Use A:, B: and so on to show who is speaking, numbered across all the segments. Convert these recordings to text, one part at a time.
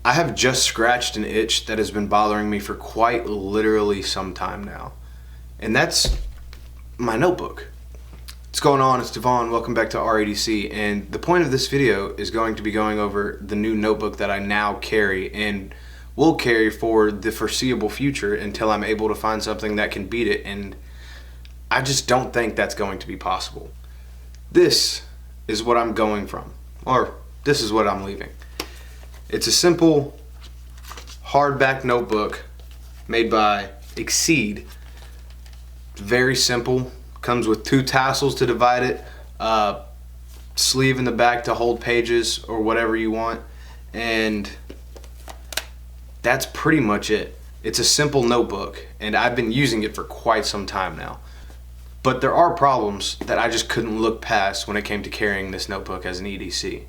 A: I have just scratched an itch that has been bothering me for quite literally some time now. And that's my notebook. What's going on? It's Devon. Welcome back to EDC. And the point of this video is going to be going over the new notebook that I now carry and will carry for the foreseeable future until I'm able to find something that can beat it. And I just don't think that's going to be possible. This is what I'm going from, or this is what I'm leaving. It's a simple hardback notebook made by EDC. Very simple. Comes with 2 tassels to divide it, sleeve in the back to hold pages or whatever you want, and that's pretty much it. It's a simple notebook, and I've been using it for quite some time now. But there are problems that I just couldn't look past when it came to carrying this notebook as an EDC.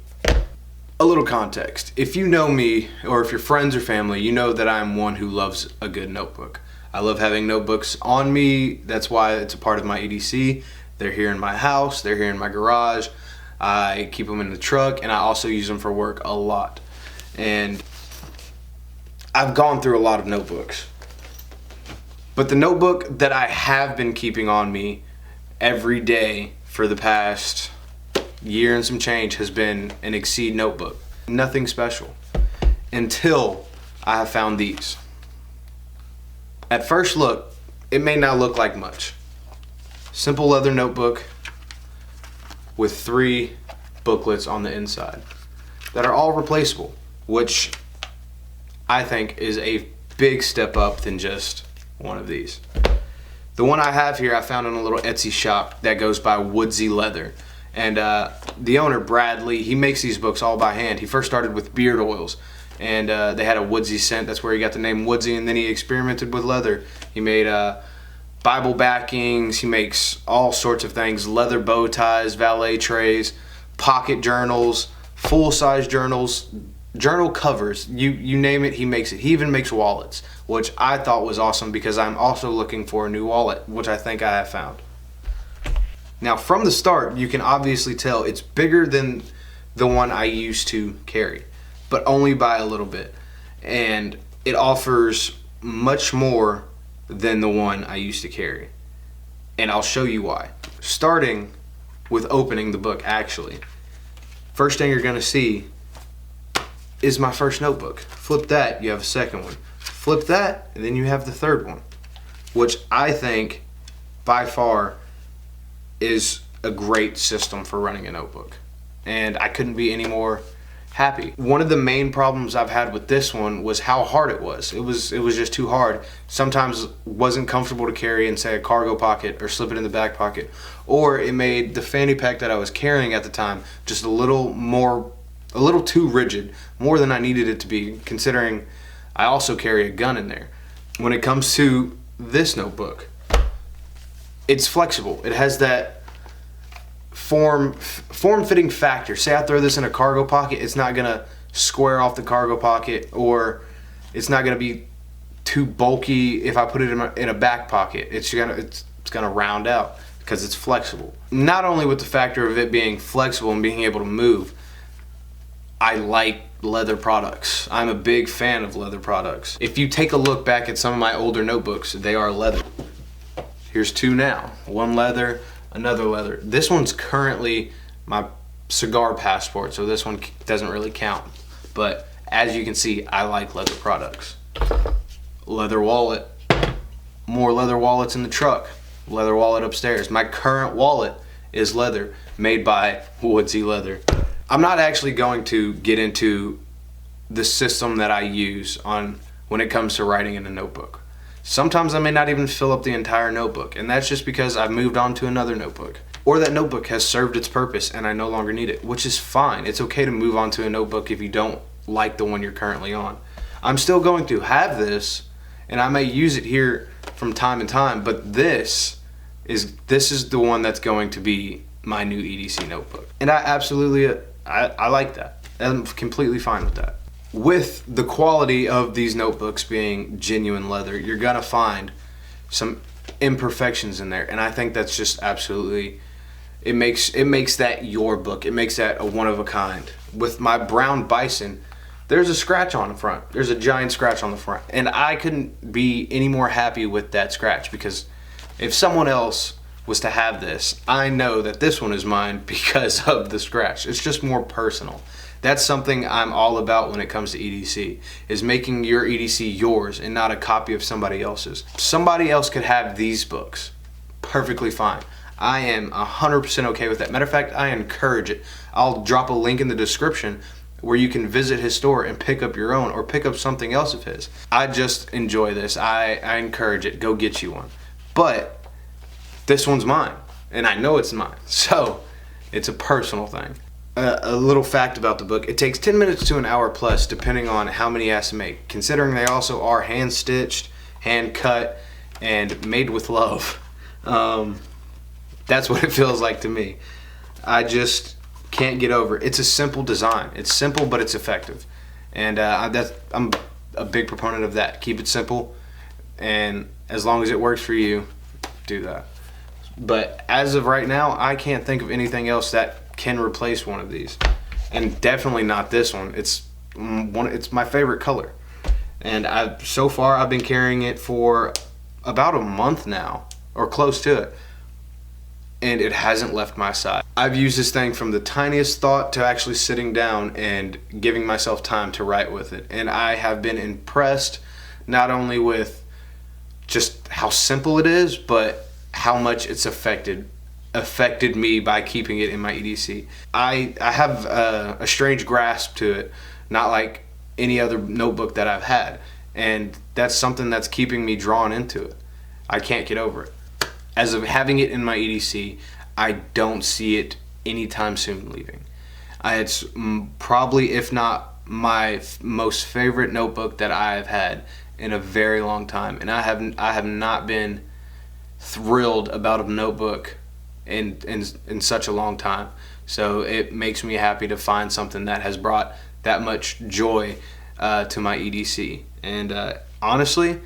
A: A little context. If you know me, or if you're friends or family, you know that I'm one who loves a good notebook. I love having notebooks on me. That's why it's a part of my EDC. They're here in my house, they're here in my garage. I keep them in the truck, and I also use them for work a lot. And I've gone through a lot of notebooks. But the notebook that I have been keeping on me every day for the past year and some change has been an EDC notebook. Nothing special until I have found these. At first look, it may not look like much. Simple leather notebook with 3 booklets on the inside that are all replaceable, which I think is a big step up than just one of these. The one I have here I found in a little Etsy shop that goes by Woodsy Leather. And the owner, Bradley, he makes these books all by hand. He first started with beard oils, and they had a woodsy scent. That's where he got the name Woodsy, and then he experimented with leather. He made Bible backings. He makes all sorts of things: leather bow ties, valet trays, pocket journals, full-size journals, journal covers. You name it, he makes it. He even makes wallets, which I thought was awesome because I'm also looking for a new wallet, which I think I have found. Now, from the start, you can obviously tell it's bigger than the one I used to carry, but only by a little bit. And it offers much more than the one I used to carry. And I'll show you why. Starting with opening the book, actually. First thing you're gonna see is my first notebook. Flip that, you have a second one. Flip that, and then you have the third one, which I think by far is a great system for running a notebook, and I couldn't be any more happy. One of the main problems I've had with this one was how hard it was. It was just too hard. Sometimes wasn't comfortable to carry in, say, a cargo pocket or slip it in the back pocket, or it made the fanny pack that I was carrying at the time just a little too rigid, more than I needed it to be, considering I also carry a gun in there. When it comes to this notebook, it's flexible. It has that form-fitting factor. Say I throw this in a cargo pocket, it's not gonna square off the cargo pocket, or it's not gonna be too bulky if I put it in a back pocket. It's gonna round out because it's flexible. Not only with the factor of it being flexible and being able to move, I like leather products. I'm a big fan of leather products. If you take a look back at some of my older notebooks, they are leather. Here's 2 now. One leather, another leather. This one's currently my cigar passport, so this one doesn't really count. But as you can see, I like leather products. Leather wallet. More leather wallets in the truck. Leather wallet upstairs. My current wallet is leather, made by Woodsy Leather. I'm not actually going to get into the system that I use when it comes to writing in a notebook. Sometimes I may not even fill up the entire notebook, and that's just because I've moved on to another notebook. Or that notebook has served its purpose and I no longer need it, which is fine. It's okay to move on to a notebook if you don't like the one you're currently on. I'm still going to have this, and I may use it here from time to time, but this is the one that's going to be my new EDC notebook. And I like that. I'm completely fine with that. With the quality of these notebooks being genuine leather, you're gonna find some imperfections in there, and I think that's just absolutely, it makes that your book. It makes that a one of a kind. With my brown bison, there's a scratch on the front. There's a giant scratch on the front. And I couldn't be any more happy with that scratch, because if someone else was to have this, I know that this one is mine because of the scratch. It's just more personal. That's something I'm all about when it comes to EDC, is making your EDC yours and not a copy of somebody else's. Somebody else could have these books perfectly fine. I am 100% okay with that. Matter of fact, I encourage it. I'll drop a link in the description where you can visit his store and pick up your own, or pick up something else of his. I just enjoy this. I encourage it. Go get you one. But this one's mine, and I know it's mine. So it's a personal thing. A little fact about the book: it takes 10 minutes to an hour plus, depending on how many he has to make, considering they also are hand stitched, hand cut, and made with love. That's what it feels like to me. I just can't get over it. It's a simple design. It's simple, but it's effective. And I'm a big proponent of that. Keep it simple, and as long as it works for you, do that. But as of right now, I can't think of anything else that can replace one of these, and definitely not this one. It's my favorite color, and so far I've been carrying it for about a month now, or close to it, and it hasn't left my side. I've used this thing from the tiniest thought to actually sitting down and giving myself time to write with it, and I have been impressed not only with just how simple it is, but how much it's affected me by keeping it in my EDC. I have a strange grasp to it, not like any other notebook that I've had, and that's something that's keeping me drawn into it. I can't get over it. As of having it in my EDC, I don't see it anytime soon leaving. It's probably, if not my most favorite notebook that I have had in a very long time, and I have not been thrilled about a notebook in such a long time. So it makes me happy to find something that has brought that much joy to my EDC. And honestly,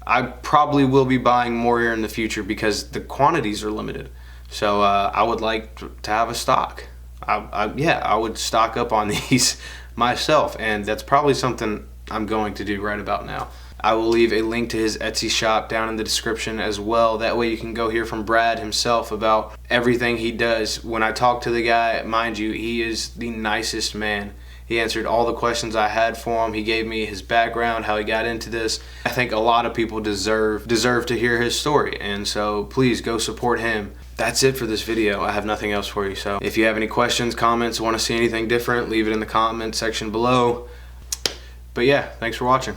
A: I probably will be buying more here in the future because the quantities are limited. So I would like to have a stock. I would stock up on these myself, and that's probably something I'm going to do right about now. I will leave a link to his Etsy shop down in the description as well. That way you can go hear from Brad himself about everything he does. When I talked to the guy, mind you, he is the nicest man. He answered all the questions I had for him. He gave me his background, how he got into this. I think a lot of people deserve to hear his story, and so please go support him. That's it for this video. I have nothing else for you. So if you have any questions, comments, want to see anything different, leave it in the comment section below. But yeah, thanks for watching.